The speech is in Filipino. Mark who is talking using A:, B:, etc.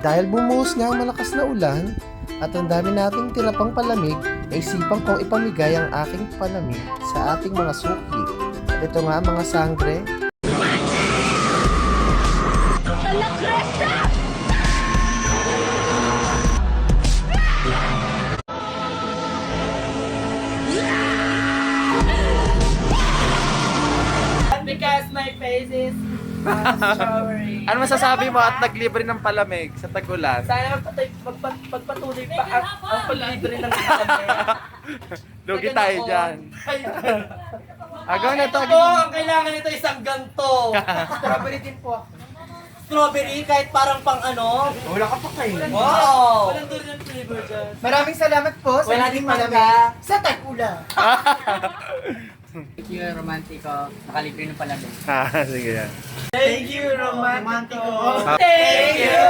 A: dahil bumuhos nga ang malakas na ulan at ang dami nating tira pang palamig, naisipan kong ipamigay ang aking palamig sa ating mga suki. At ito nga mga sangre.
B: Because my face is strawberry.
C: Ano masasabi mo at naglibre ng palamig sa tag-ulan?
B: Sana magpatuloy pa ang paglibre ng kami.
C: Lugi tayo dyan. Agaw na to.
B: Ito, ang kailangan nito isang ganto. Strawberry din po. Strawberry kahit parang pang ano.
A: Wala ka pa kayo.
B: Wow! Walang doon yung flavor dyan.
A: Maraming salamat po sa
B: Wala
A: ating
B: ding
A: palamig
B: mangga.
A: sa tag-ulan.
D: Thank you, romantiko. Nakalibre ng palamig.
C: Sige yan.
B: Thank you, romantico.
C: Thank
B: you,